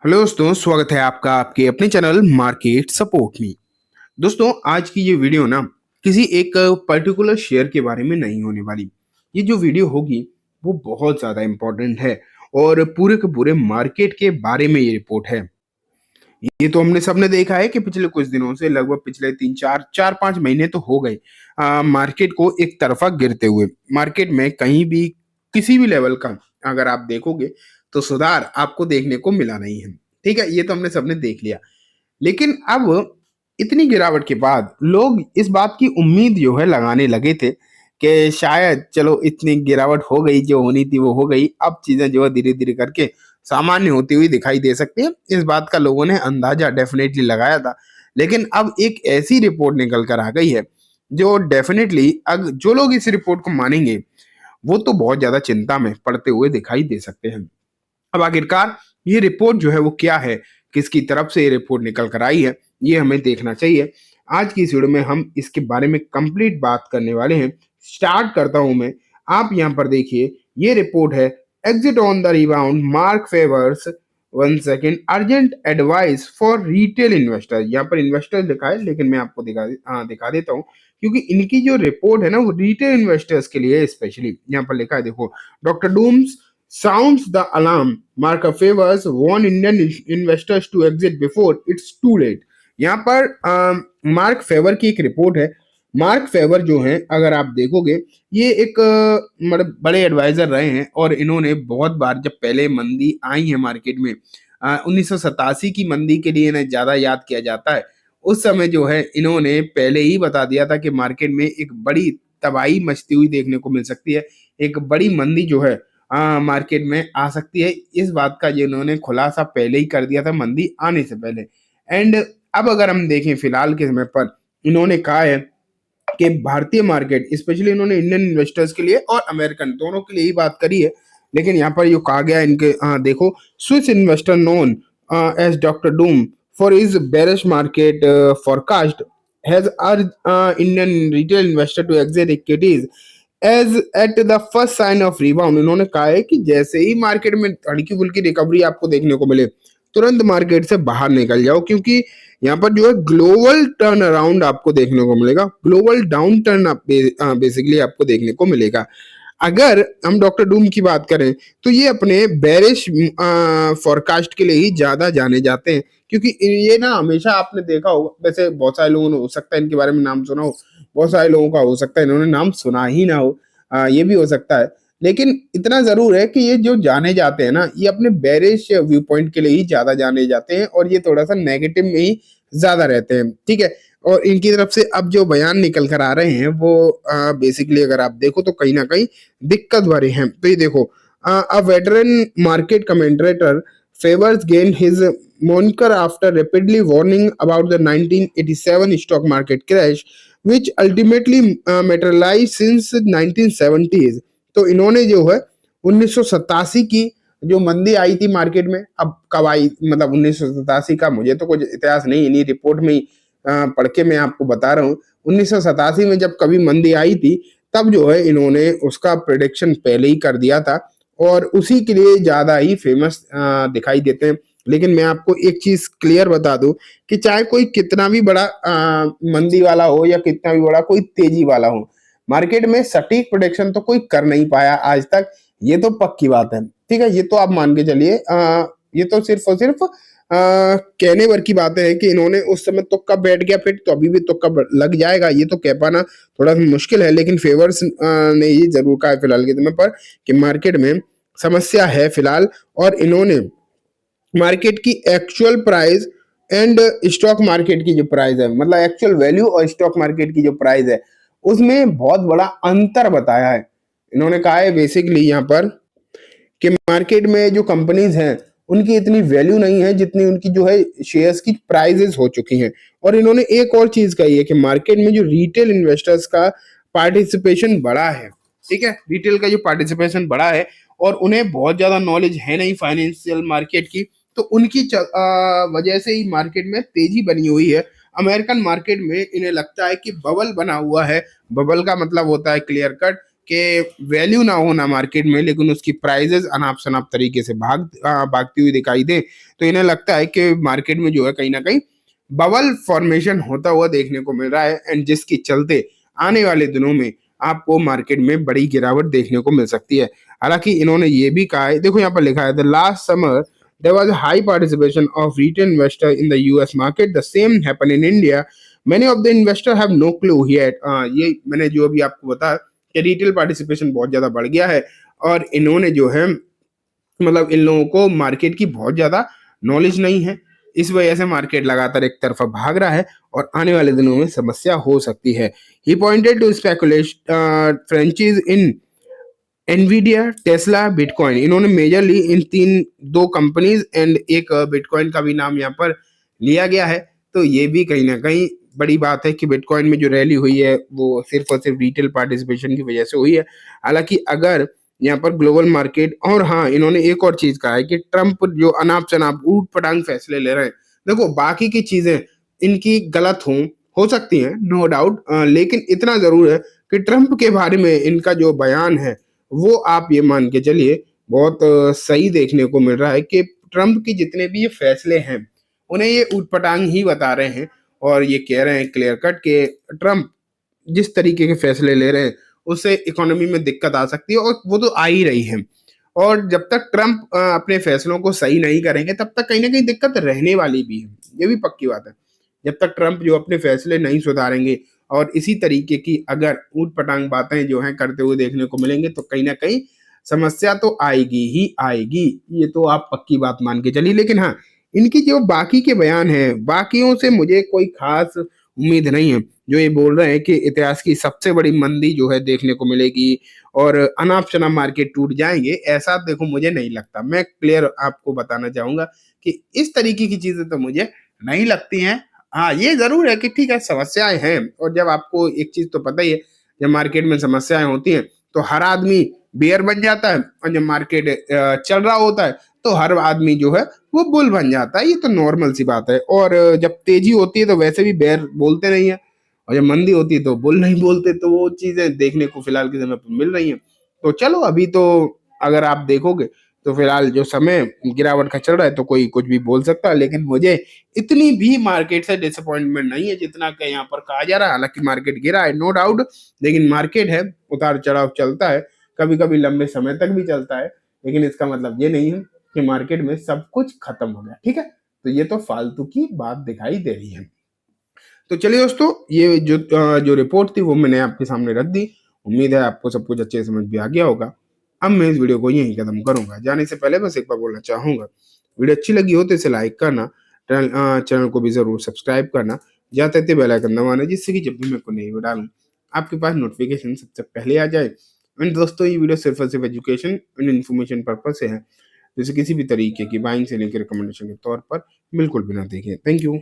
Hello दोस्तों, स्वागत है आपका आपके अपने चैनल मार्केट सपोर्ट में। दोस्तों, आज की ये वीडियो ना किसी एक पर्टिकुलर शेयर के बारे में नहीं होने वाली। ये जो वीडियो होगी वो बहुत ज़्यादा इम्पोर्टेंट है और पूरे के पूरे मार्केट के बारे में ये रिपोर्ट है। ये तो हमने सबने देखा है कि पिछले कुछ दिनों से लगभग पिछले 3 4 5 महीने तो हो गए मार्केट को एक तरफा गिरते हुए। मार्केट में कहीं भी किसी भी लेवल का अगर आप देखोगे तो सुधार आपको देखने को मिला नहीं है। ठीक है, ये तो हमने सबने देख लिया। लेकिन अब इतनी गिरावट के बाद लोग इस बात की उम्मीद जो है लगाने लगे थे कि शायद चलो इतनी गिरावट हो गई, जो होनी थी वो हो गई, अब चीजें जो है धीरे धीरे करके सामान्य होती हुई दिखाई दे सकती है। इस बात का लोगों ने अंदाजा डेफिनेटली लगाया था। लेकिन अब एक ऐसी रिपोर्ट निकल कर आ गई है जो डेफिनेटली अग जो लोग इस रिपोर्ट को मानेंगे वो तो बहुत ज्यादा चिंता में पड़ते हुए दिखाई दे सकते हैं। अब आखिरकार ये रिपोर्ट जो है वो क्या है, किसकी तरफ से ये रिपोर्ट निकल कर आई है, ये हमें देखना चाहिए। आज की इस वीडियो में हम इसके बारे में कंप्लीट बात करने वाले हैं। स्टार्ट करता हूं मैं। आप यहाँ पर देखिए, ये रिपोर्ट है exit on the rebound mark favours 1 second urgent advice for retail investor. यहाँ पर इन्वेस्टर लिखा है लेकिन मैं आपको दिखा देता हूँ, क्योंकि इनकी जो रिपोर्ट है ना वो रिटेल इन्वेस्टर्स के लिए स्पेशली यहाँ पर लिखा है। देखो, doctor Dooms sounds the alarm. Mark favors warn Indian investors to exit before it's too late. यहाँ पर मार्क फेवर की एक रिपोर्ट है। मार्क फेवर जो है अगर आप देखोगे ये एक मतलब बड़े एडवाइजर रहे हैं और इन्होंने बहुत बार जब पहले मंदी आई है मार्केट में 1987 की मंदी के लिए इन्हें ज्यादा याद किया जाता है। उस समय जो है इन्होंने पहले ही बता दिया था कि मार्केट में एक बड़ी तबाही मचती हुई देखने को मिल सकती है, एक बड़ी मंदी जो है मार्केट में आ सकती है। इस बात का जिन्होंने खुलासा पहले ही कर दिया था मंदी आने से पहले। एंड अब अगर हम देखें फिलहाल के समय पर इन्होंने कहा है कि भारतीय मार्केट स्पेशली इन्होंने इंडियन इन्वेस्टर्स के लिए और अमेरिकन दोनों के लिए ही बात करी है। लेकिन यहाँ पर जो कहा गया इनके देखो, Swiss investor known as Doctor Doom for his bearish market forecast has urged Indian retail investor to exit equities as at the first sign of rebound. उन्होंने कहा है कि जैसे ही मार्केट में हल्की फुल्की रिकवरी आपको देखने को मिले तुरंत मार्केट से बाहर निकल जाओ, क्योंकि यहाँ पर जो है ग्लोबल टर्न अराउंड आपको देखने को मिलेगा, ग्लोबल डाउन टर्न बेसिकली आपको देखने को मिलेगा। अगर हम डॉक्टर डूम की बात करें तो ये अपने बेरिश फॉरकास्ट के लिए ही ज्यादा जाने जाते हैं, क्योंकि ये ना हमेशा आपने देखा होगा, वैसे बहुत सारे लोगों ने हो सकता है इनके बारे में नाम सुना हो, बहुत सारे लोगों का हो सकता है इन्होंने नाम सुना ही ना हो, ये भी हो सकता है। लेकिन इतना जरूर है कि ये जो जाने जाते हैं ना ये अपने बेरिश व्यू पॉइंट के लिए ही ज्यादा जाने जाते हैं और ये थोड़ा सा नेगेटिव में ही ज्यादा रहते हैं। ठीक है, और इनकी तरफ से अब जो बयान निकल कर आ रहे हैं वो बेसिकली अगर आप देखो तो कहीं ना कहीं दिक्कत भरे हैं। तो ये देखो, a veteran market commentator favours gain his moniker after rapidly warning about the 1987 stock market crash which ultimately materialized since 1970s। तो इन्होंने जो है 1987 की जो मंदी आई थी मार्केट में, अब कब आई मतलब 1987 का मुझे तो कुछ इतिहास नहीं, इन्हीं रिपोर्ट में ही पढ़ के मैं आपको बता रहा हूँ। 1987 में जब कभी मंदी आई थी तब जो है इन्होंने उसका प्रेडिक्शन पहले ही कर दिया था और उसी के लिए ज्यादा ही फेमस दिखाई देते हैं। लेकिन मैं आपको एक चीज क्लियर बता दूं कि चाहे कोई कितना भी बड़ा मंदी वाला हो या कितना भी बड़ा कोई तेजी वाला हो, मार्केट में सटीक प्रोडिक्शन तो कोई कर नहीं पाया आज तक, ये तो पक्की बात है। ठीक है, ये तो आप मान के चलिए, ये तो सिर्फ और सिर्फ कहने भर की बात है कि इन्होंने उस समय तुक्का बैठ गया फिर तो अभी भी तुक्का लग जाएगा, ये तो कह पाना थोड़ा सा मुश्किल है। लेकिन फेवर्स ने ये जरूर कहा है फिलहाल के समय पर कि मार्केट में समस्या है फिलहाल, और इन्होंने मार्केट की actual price and stock market की जो प्राइस है, मतलब एक्चुअल वैल्यू और स्टॉक मार्केट की जो प्राइस है उसमें बहुत बड़ा अंतर बताया है। इन्होंने कहा है बेसिकली यहाँ पर कि मार्केट में जो कंपनीज हैं उनकी इतनी वैल्यू नहीं है जितनी उनकी जो है शेयर्स की प्राइजेस हो चुकी हैं। और इन्होंने एक और चीज कही है कि मार्केट में जो रिटेल इन्वेस्टर्स का पार्टिसिपेशन बढ़ा है। ठीक है, रिटेल का जो पार्टिसिपेशन बढ़ा है और उन्हें बहुत ज्यादा नॉलेज है नहीं फाइनेंशियल मार्केट की, तो उनकी वजह से ही मार्केट में तेजी बनी हुई है। अमेरिकन मार्केट में इन्हें लगता है कि बबल बना हुआ है। बबल का मतलब होता है क्लियर कट कि वैल्यू ना हो ना मार्केट में, लेकिन उसकी प्राइजेस अनाप शनाप तरीके से भागती हुई दिखाई दे, तो इन्हें लगता है कि मार्केट में जो है कहीं ना कहीं बबल फॉर्मेशन होता हुआ देखने को मिल रहा है, एंड जिसके चलते आने वाले दिनों में आपको मार्केट में बड़ी गिरावट देखने को मिल सकती है। हालांकि इन्होंने ये भी कहा है, देखो यहाँ पर लिखा है, the last summer there was a high participation of retail investor in the US market. The same happened in India. Many of the investors have no clue yet. ये मैंने जो अभी आपको बताया कि रिटेल पार्टिसिपेशन बहुत ज्यादा बढ़ गया है, और इन्होंने जो है मतलब इन लोगों को मार्केट की बहुत ज्यादा नॉलेज नहीं है। इस वजह से मार्केट लगातार एक तरफा भाग रहा है और आने वाले दिनों में समस्या हो सकती है। He pointed to speculation franchise in Nvidia, Tesla, Bitcoin. इन्होंने मेजरली इन दो कंपनीज एंड एक बिटकॉइन का भी नाम यहाँ पर लिया गया है। तो ये भी कहीं ना कहीं बड़ी बात है कि बिटकॉइन में जो रैली हुई है वो सिर्फ और सिर्फ रिटेल पार्टिसिपेशन की वजह से हुई है। हालांकि अगर यहाँ पर ग्लोबल मार्केट, और हाँ इन्होंने एक और चीज कहा है कि ट्रंप जो अनाप शनाप ऊट पटांग फैसले ले रहे हैं, देखो बाकी की चीजें इनकी गलत हो सकती हैं, नो डाउट, लेकिन इतना जरूर है कि ट्रंप के बारे में इनका जो बयान है वो आप ये मान के चलिए बहुत सही देखने को मिल रहा है कि ट्रंप की जितने भी ये फैसले हैं उन्हें ये ऊटपटांग ही बता रहे हैं, और ये कह रहे हैं क्लियर कट कि ट्रंप जिस तरीके के फैसले ले रहे हैं उससे इकोनॉमी में दिक्कत आ सकती है, और वो तो आ ही रही है। और जब तक ट्रंप अपने फैसलों को सही नहीं करेंगे तब तक कहीं ना कहीं दिक्कत रहने वाली भी है, ये भी पक्की बात है। जब तक ट्रंप जो अपने फैसले नहीं सुधारेंगे और इसी तरीके की अगर ऊट पटांग बातें जो हैं करते हुए देखने को मिलेंगे, तो कहीं ना कहीं समस्या तो आएगी ही आएगी, ये तो आप पक्की बात मान के चलिए। लेकिन हाँ, इनकी जो बाकी के बयान हैं, बाकियों से मुझे कोई खास उम्मीद नहीं है। जो ये बोल रहे हैं कि इतिहास की सबसे बड़ी मंदी जो है देखने को मिलेगी और अनाप शनाप मार्केट टूट जाएंगे, ऐसा देखो मुझे नहीं लगता। मैं क्लियर आपको बताना चाहूंगा कि इस तरीके की चीजें तो मुझे नहीं लगती हैं। हाँ ये जरूर है कि ठीक है समस्याएं हैं, और जब आपको एक चीज तो पता ही है, जब मार्केट में समस्याएं होती हैं तो हर आदमी बेयर बन जाता है, और जब मार्केट चल रहा होता है तो हर आदमी जो है वो बुल बन जाता है। ये तो नॉर्मल सी बात है। और जब तेजी होती है तो वैसे भी बेयर बोलते नहीं है, और जब मंदी होती है तो बुल नहीं बोलते। तो वो चीजें देखने को फिलहाल के समय पर मिल रही हैं। तो चलो अभी तो अगर आप देखोगे तो फिलहाल जो समय गिरावट का चल रहा है तो कोई कुछ भी बोल सकता है, लेकिन मुझे इतनी भी मार्केट से डिसअपॉइंटमेंट नहीं है जितना कि यहाँ पर कहा जा रहा है। हालांकि मार्केट गिरा है नो डाउट, लेकिन मार्केट है, उतार चढ़ाव चलता है, कभी कभी लंबे समय तक भी चलता है, लेकिन इसका मतलब ये नहीं है कि मार्केट में सब कुछ खत्म हो गया। ठीक है, तो ये तो फालतू की बात दिखाई दे रही है। तो चलिए दोस्तों, ये जो रिपोर्ट थी वो मैंने आपके सामने रख दी। उम्मीद है आपको सब कुछ अच्छे से समझ में आ गया होगा। अब मैं इस वीडियो को यहीं खत्म करूंगा। जाने से पहले बस एक बार बोलना चाहूंगा, वीडियो अच्छी लगी हो तो इसे लाइक करना, चैनल को भी जरूर सब्सक्राइब करना, जाते थे बेल आइकन दबाना, जिससे कि जब भी मैं कोई नई वीडियो डालूं आपके पास नोटिफिकेशन सबसे पहले आ जाए। एंड दोस्तों, ये वीडियो सिर्फ और सिर्फ एजुकेशन एंड इन्फॉर्मेशन पर्पज से है, जैसे किसी भी तरीके की बाइंग से लेकर रिकमेंडेशन के तौर पर बिल्कुल भी ना देखें। Thank you.